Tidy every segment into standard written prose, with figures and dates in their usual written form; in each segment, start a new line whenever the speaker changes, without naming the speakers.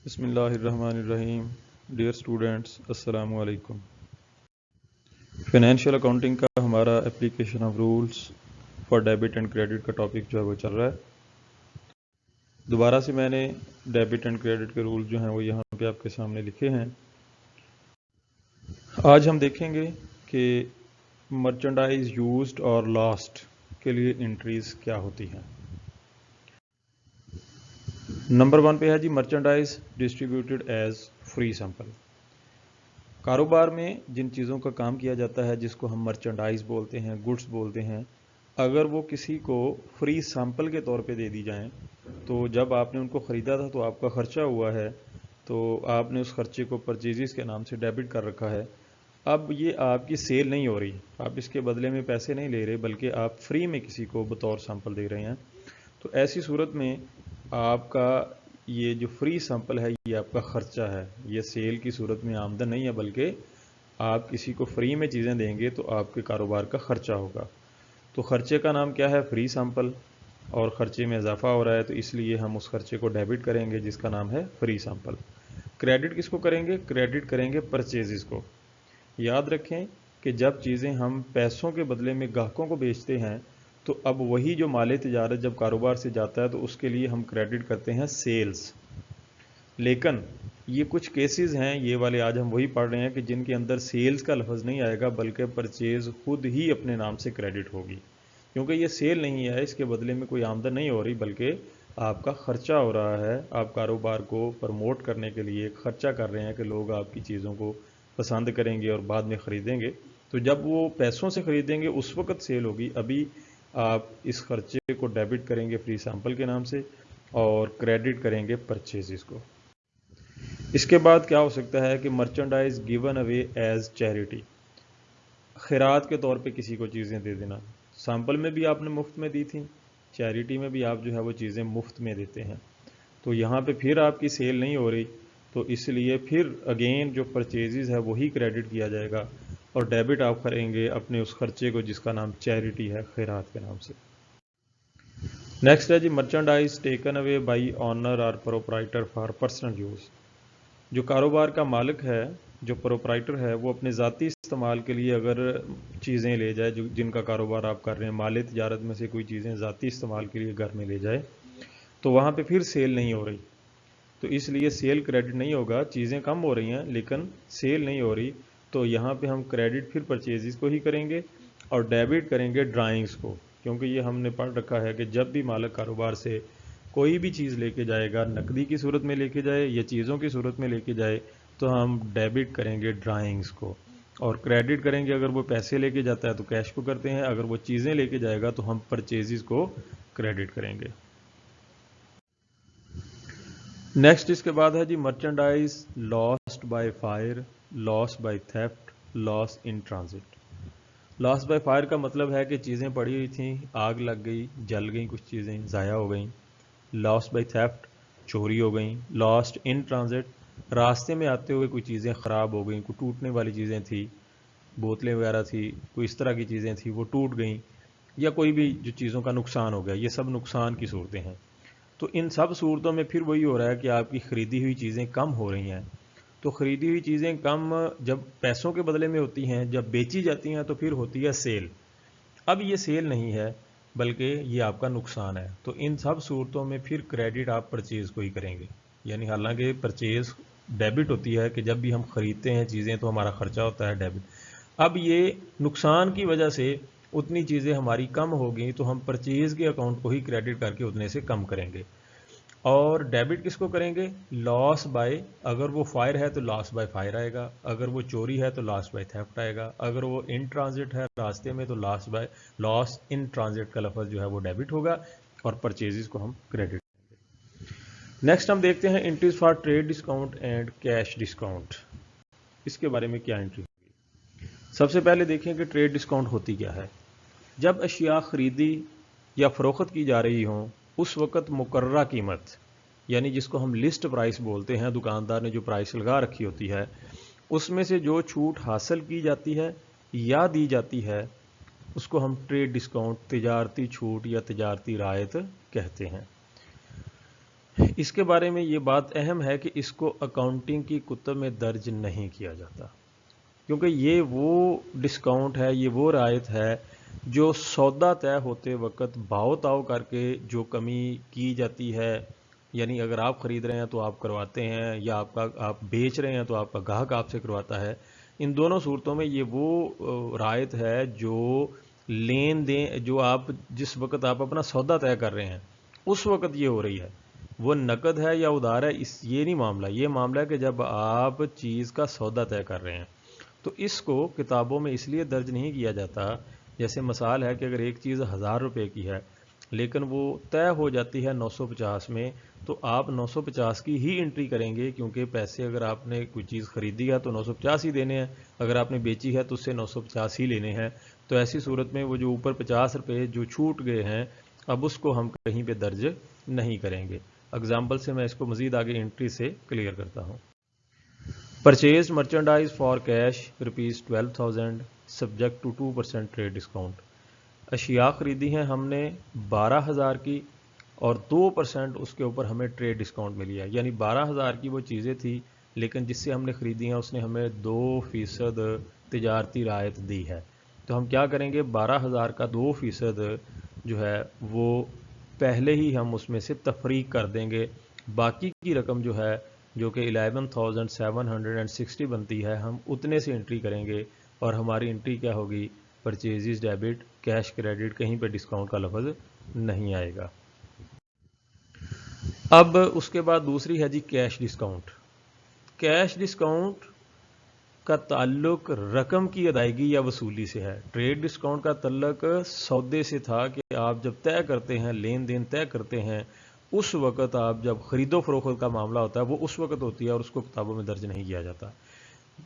بسم اللہ الرحمن الرحیم. ڈیئر اسٹوڈنٹس، السلام علیکم. فائنینشیل اکاؤنٹنگ کا ہمارا application of rules for debit and credit کا ٹاپک جو ہے وہ چل رہا ہے. دوبارہ سے میں نے ڈیبٹ اینڈ کریڈٹ کے رول جو ہیں وہ یہاں پہ آپ کے سامنے لکھے ہیں. آج ہم دیکھیں گے کہ مرچنڈائز یوزڈ اور لاسٹ کے لیے انٹریز کیا ہوتی ہیں. نمبر 1 پہ ہے جی merchandise distributed as free sample. کاروبار میں جن چیزوں کا کام کیا جاتا ہے جس کو ہم مرچنڈائز بولتے ہیں، گڈس بولتے ہیں، اگر وہ کسی کو فری سیمپل کے طور پہ دے دی جائیں تو جب آپ نے ان کو خریدا تھا تو آپ کا خرچہ ہوا ہے، تو آپ نے اس خرچے کو پرچیزز کے نام سے ڈیبٹ کر رکھا ہے. اب یہ آپ کی سیل نہیں ہو رہی، آپ اس کے بدلے میں پیسے نہیں لے رہے بلکہ آپ فری میں کسی کو بطور سیمپل دے رہے ہیں. تو ایسی صورت میں آپ کا یہ جو فری سیمپل ہے یہ آپ کا خرچہ ہے، یہ سیل کی صورت میں آمدن نہیں ہے بلکہ آپ کسی کو فری میں چیزیں دیں گے تو آپ کے کاروبار کا خرچہ ہوگا. تو خرچے کا نام کیا ہے؟ Free sample. اور خرچے میں اضافہ ہو رہا ہے تو اس لیے ہم اس خرچے کو ڈیبٹ کریں گے جس کا نام ہے فری سیمپل. کریڈٹ کس کو کریں گے؟ کریڈٹ کریں گے پرچیزز کو. یاد رکھیں کہ جب چیزیں ہم پیسوں کے بدلے میں گاہکوں کو بیچتے ہیں تو اب وہی جو مال تجارت جب کاروبار سے جاتا ہے تو اس کے لیے ہم کریڈٹ کرتے ہیں سیلز. لیکن یہ کچھ کیسز ہیں، یہ والے آج ہم وہی پڑھ رہے ہیں کہ جن کے اندر سیلز کا لفظ نہیں آئے گا بلکہ پرچیز خود ہی اپنے نام سے کریڈٹ ہوگی. کیونکہ یہ سیل نہیں ہے، اس کے بدلے میں کوئی آمدن نہیں ہو رہی بلکہ آپ کا خرچہ ہو رہا ہے. آپ کاروبار کو پروموٹ کرنے کے لیے خرچہ کر رہے ہیں کہ لوگ آپ کی چیزوں کو پسند کریں گے اور بعد میں خریدیں گے. تو جب وہ پیسوں سے خریدیں گے اس وقت سیل ہوگی. ابھی آپ اس خرچے کو ڈیبٹ کریں گے فری سیمپل کے نام سے اور کریڈٹ کریں گے پرچیزز کو. اس کے بعد کیا ہو سکتا ہے کہ مرچنڈائز گیون اوے ایز چیریٹی، خیرات کے طور پہ کسی کو چیزیں دے دینا. سیمپل میں بھی آپ نے مفت میں دی تھیں، چیریٹی میں بھی آپ جو ہے وہ چیزیں مفت میں دیتے ہیں. تو یہاں پہ پھر آپ کی سیل نہیں ہو رہی تو اس لیے پھر اگین جو پرچیزز ہے وہی کریڈٹ کیا جائے گا اور ڈیبٹ آپ کریں گے اپنے اس خرچے کو جس کا نام چیریٹی ہے، خیرات کے نام سے. نیکسٹ ہے جی merchandise taken away by owner اور پروپرائٹر فار پرسنل یوز. جو کاروبار کا مالک ہے، جو پروپرائٹر ہے، وہ اپنے ذاتی استعمال کے لیے اگر چیزیں لے جائے جن کا کاروبار آپ کر رہے ہیں، مال تجارت میں سے کوئی چیزیں ذاتی استعمال کے لیے گھر میں لے جائے تو وہاں پہ پھر سیل نہیں ہو رہی. تو اس لیے سیل کریڈٹ نہیں ہوگا. چیزیں کم ہو رہی ہیں لیکن سیل نہیں ہو رہی تو یہاں پہ ہم کریڈٹ پھر پرچیزز کو ہی کریں گے اور ڈیبٹ کریں گے ڈرائنگز کو. کیونکہ یہ ہم نے پڑھ رکھا ہے کہ جب بھی مالک کاروبار سے کوئی بھی چیز لے کے جائے گا، نقدی کی صورت میں لے کے جائے یا چیزوں کی صورت میں لے کے جائے تو ہم ڈیبٹ کریں گے ڈرائنگز کو اور کریڈٹ کریں گے. اگر وہ پیسے لے کے جاتا ہے تو کیش کو کرتے ہیں، اگر وہ چیزیں لے کے جائے گا تو ہم پرچیزز کو کریڈٹ کریں گے. نیکسٹ اس کے بعد ہے جی merchandise lost by fire, loss by theft, loss in transit. Loss by fire کا مطلب ہے کہ چیزیں پڑی ہوئی تھیں، آگ لگ گئی، جل گئیں، کچھ چیزیں ضائع ہو گئیں. لاس بائی تھیفٹ، چوری ہو گئیں. لاسٹ ان ٹرانزٹ، راستے میں آتے ہوئے کوئی چیزیں خراب ہو گئیں، کوئی ٹوٹنے والی چیزیں تھیں، بوتلیں وغیرہ تھی، کوئی اس طرح کی چیزیں تھیں وہ ٹوٹ گئیں یا کوئی بھی جو چیزوں کا نقصان ہو گیا. یہ سب نقصان کی صورتیں ہیں. تو ان سب صورتوں میں پھر وہی ہو رہا ہے کہ آپ کی خریدی ہوئی چیزیں کم ہو رہی ہیں. تو خریدی ہوئی چیزیں کم جب پیسوں کے بدلے میں ہوتی ہیں، جب بیچی جاتی ہیں تو پھر ہوتی ہے سیل. اب یہ سیل نہیں ہے بلکہ یہ آپ کا نقصان ہے. تو ان سب صورتوں میں پھر کریڈٹ آپ پرچیز کو ہی کریں گے. یعنی حالانکہ پرچیز ڈیبٹ ہوتی ہے کہ جب بھی ہم خریدتے ہیں چیزیں تو ہمارا خرچہ ہوتا ہے ڈیبٹ. اب یہ نقصان کی وجہ سے اتنی چیزیں ہماری کم ہو گئیں تو ہم پرچیز کے اکاؤنٹ کو ہی کریڈٹ کر کے اتنے سے کم کریں گے. اور ڈیبٹ کس کو کریں گے؟ لاس بائی، اگر وہ فائر ہے تو لاس بائی فائر آئے گا، اگر وہ چوری ہے تو لاس بائی تھیفٹ آئے گا، اگر وہ ان ٹرانزٹ ہے راستے میں تو لاس ان ٹرانزٹ کا لفظ جو ہے وہ ڈیبٹ ہوگا اور پرچیزز کو ہم کریڈٹ کریں گے. نیکسٹ ہم دیکھتے ہیں entries for trade discount and cash discount. اس کے بارے میں کیا انٹری ہوگی؟ سب سے پہلے دیکھیں کہ ٹریڈ ڈسکاؤنٹ ہوتی کیا ہے. جب اشیاء خریدی یا فروخت کی جا رہی ہوں اس وقت مقررہ قیمت، یعنی جس کو ہم لسٹ پرائس بولتے ہیں، دکاندار نے جو پرائس لگا رکھی ہوتی ہے اس میں سے جو چھوٹ حاصل کی جاتی ہے یا دی جاتی ہے اس کو ہم ٹریڈ ڈسکاؤنٹ، تجارتی چھوٹ یا تجارتی رعایت کہتے ہیں. اس کے بارے میں یہ بات اہم ہے کہ اس کو اکاؤنٹنگ کی کتب میں درج نہیں کیا جاتا، کیونکہ یہ وہ ڈسکاؤنٹ ہے، یہ وہ رعایت ہے جو سودا طے ہوتے وقت بھاؤ تاؤ کر کے جو کمی کی جاتی ہے، یعنی اگر آپ خرید رہے ہیں تو آپ کرواتے ہیں، یا آپ بیچ رہے ہیں تو آپ کا گاہک آپ سے کرواتا ہے، ان دونوں صورتوں میں یہ وہ رعایت ہے جو لین دین جو آپ جس وقت آپ اپنا سودا طے کر رہے ہیں اس وقت یہ ہو رہی ہے، وہ نقد ہے یا ادھار ہے، یہ نہیں معاملہ، یہ معاملہ ہے کہ جب آپ چیز کا سودا طے کر رہے ہیں تو اس کو کتابوں میں اس لیے درج نہیں کیا جاتا. جیسے مثال ہے کہ اگر ایک چیز 1000 روپے کی ہے لیکن وہ طے ہو جاتی ہے 950 میں، تو آپ 950 کی ہی انٹری کریں گے، کیونکہ پیسے اگر آپ نے کوئی چیز خریدی ہے تو 950 ہی دینے ہیں، اگر آپ نے بیچی ہے تو اس سے 950 ہی لینے ہیں. تو ایسی صورت میں وہ جو اوپر 50 روپے جو چھوٹ گئے ہیں اب اس کو ہم کہیں پہ درج نہیں کریں گے. اگزامپل سے میں اس کو مزید آگے انٹری سے کلیئر کرتا ہوں. Purchase merchandise for cash ₹12,000 subject to 2% trade discount. اشیاء خریدی ہیں ہم نے 12,000 کی اور 2% اس کے اوپر ہمیں ٹریڈ ڈسکاؤنٹ ملی ہے، یعنی 12,000 کی وہ چیزیں تھی لیکن جس سے ہم نے خریدی ہیں اس نے ہمیں 2% تجارتی رعایت دی ہے. تو ہم کیا کریں گے، 12,000 کا 2% جو ہے وہ پہلے ہی ہم اس میں سے تفریق کر دیں گے، باقی کی رقم جو ہے جو کہ 11,760 بنتی ہے ہم اتنے سے انٹری کریں گے، اور ہماری انٹری کیا ہوگی، پرچیزز ڈیبٹ، کیش کریڈٹ، کہیں پہ ڈسکاؤنٹ کا لفظ نہیں آئے گا. اب اس کے بعد دوسری ہے جی کیش ڈسکاؤنٹ. کیش ڈسکاؤنٹ کا تعلق رقم کی ادائیگی یا وصولی سے ہے. ٹریڈ ڈسکاؤنٹ کا تعلق سودے سے تھا کہ آپ جب طے کرتے ہیں، لین دین طے کرتے ہیں، اس وقت آپ جب خرید و فروخت کا معاملہ ہوتا ہے وہ اس وقت ہوتی ہے اور اس کو کتابوں میں درج نہیں کیا جاتا.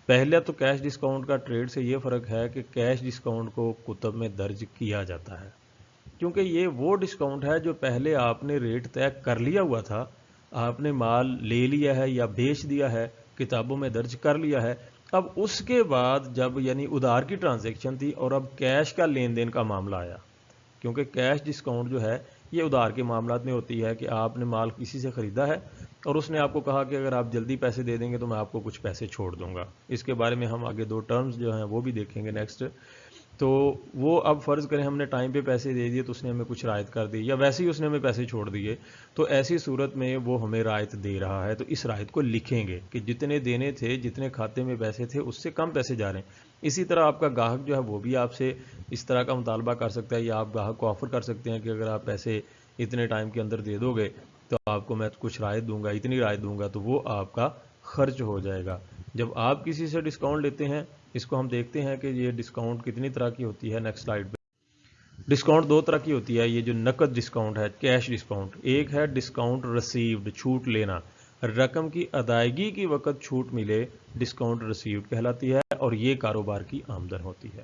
پہلے تو کیش ڈسکاؤنٹ کا ٹریڈ سے یہ فرق ہے کہ کیش ڈسکاؤنٹ کو کتب میں درج کیا جاتا ہے، کیونکہ یہ وہ ڈسکاؤنٹ ہے جو پہلے آپ نے ریٹ طے کر لیا ہوا تھا، آپ نے مال لے لیا ہے یا بیچ دیا ہے، کتابوں میں درج کر لیا ہے. اب اس کے بعد جب یعنی ادھار کی ٹرانزیکشن تھی اور اب کیش کا لین دین کا معاملہ آیا، کیونکہ کیش ڈسکاؤنٹ جو ہے یہ ادھار کے معاملات میں ہوتی ہے کہ آپ نے مال کسی سے خریدا ہے اور اس نے آپ کو کہا کہ اگر آپ جلدی پیسے دے دیں گے تو میں آپ کو کچھ پیسے چھوڑ دوں گا. اس کے بارے میں ہم آگے 2 ٹرمز جو ہیں وہ بھی دیکھیں گے نیکسٹ. تو وہ اب فرض کریں ہم نے ٹائم پہ پیسے دے دیے تو اس نے ہمیں کچھ رعایت کر دی، یا ویسے ہی اس نے ہمیں پیسے چھوڑ دیے، تو ایسی صورت میں وہ ہمیں رعایت دے رہا ہے تو اس رعایت کو لکھیں گے کہ جتنے دینے تھے، جتنے کھاتے میں پیسے تھے اس سے کم پیسے جا رہے ہیں. اسی طرح آپ کا گاہک جو ہے وہ بھی آپ سے اس طرح کا مطالبہ کر سکتا ہے، یا آپ گاہک کو آفر کر سکتے ہیں کہ اگر آپ پیسے اتنے ٹائم کے اندر دے دو گے تو آپ کو میں کچھ رعایت دوں گا، اتنی رعایت دوں گا، تو وہ آپ کا خرچ ہو جائے گا. جب آپ کسی سے ڈسکاؤنٹ لیتے ہیں، اس کو ہم دیکھتے ہیں کہ یہ ڈسکاؤنٹ کتنی طرح کی ہوتی ہے. نیکسٹ سلائیڈ پہ ڈسکاؤنٹ 2 طرح کی ہوتی ہے. یہ جو نقد ڈسکاؤنٹ ہے، کیش ڈسکاؤنٹ، ایک ہے ڈسکاؤنٹ ریسیوڈ، چھوٹ لینا، رقم کی ادائیگی کی وقت چھوٹ ملے، ڈسکاؤنٹ ریسیوڈ کہلاتی ہے، اور یہ کاروبار کی آمدن ہوتی ہے.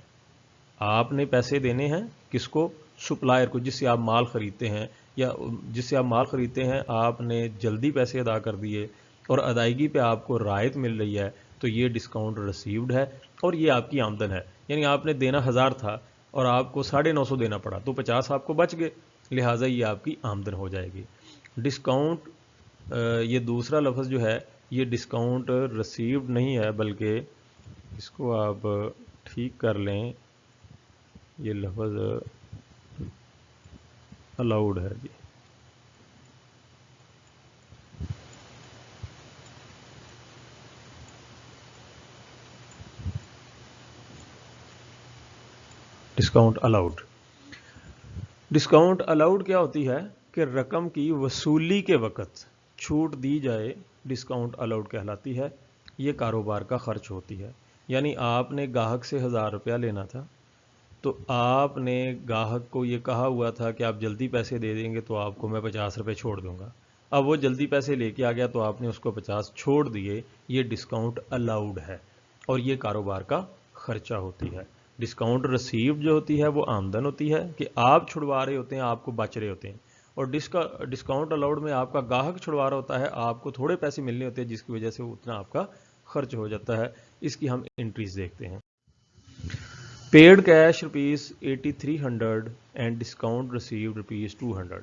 آپ نے پیسے دینے ہیں کس کو، سپلائر کو، جس سے آپ مال خریدتے ہیں، یا جس سے آپ مال خریدتے ہیں آپ نے جلدی پیسے ادا کر دیے اور ادائیگی پہ آپ کو رعایت مل رہی ہے، تو یہ ڈسکاؤنٹ ریسیوڈ ہے اور یہ آپ کی آمدن ہے. یعنی آپ نے دینا 1000 تھا اور آپ کو 950 دینا پڑا تو 50 آپ کو بچ گئے، لہٰذا یہ آپ کی آمدن ہو جائے گی. ڈسکاؤنٹ یہ دوسرا لفظ جو ہے یہ ڈسکاؤنٹ ریسیوڈ نہیں ہے، بلکہ اس کو آپ ٹھیک کر لیں، یہ لفظ الاؤڈ ہے جی. Discount allowed. ڈسکاؤنٹ الاؤڈ کیا ہوتی ہے کہ رقم کی وصولی کے وقت چھوٹ دی جائے، ڈسکاؤنٹ الاؤڈ کہلاتی ہے. یہ کاروبار کا خرچ ہوتی ہے. یعنی آپ نے گاہک سے 1000 روپیہ لینا تھا تو آپ نے گاہک کو یہ کہا ہوا تھا کہ آپ جلدی پیسے دے دیں گے تو آپ کو میں 50 روپے چھوڑ دوں گا. اب وہ جلدی پیسے لے کے آ گیا تو آپ نے اس کو 50 چھوڑ دیے. یہ ڈسکاؤنٹ الاؤڈ ہے اور یہ کاروبار کا خرچہ ہوتی ہے. ڈسکاؤنٹ ریسیو جو ہوتی ہے وہ آمدن ہوتی ہے کہ آپ چھڑوا رہے ہوتے ہیں، آپ کو بچ رہے ہوتے ہیں، اور ڈسکاؤنٹ الاؤڈ میں آپ کا گاہک چھڑوا رہا ہوتا ہے، آپ کو تھوڑے پیسے ملنے ہوتے ہیں جس کی وجہ سے اتنا آپ کا خرچ ہو جاتا ہے. اس کی ہم انٹریز دیکھتے ہیں. Paid cash ₹8300 and discount received ₹200.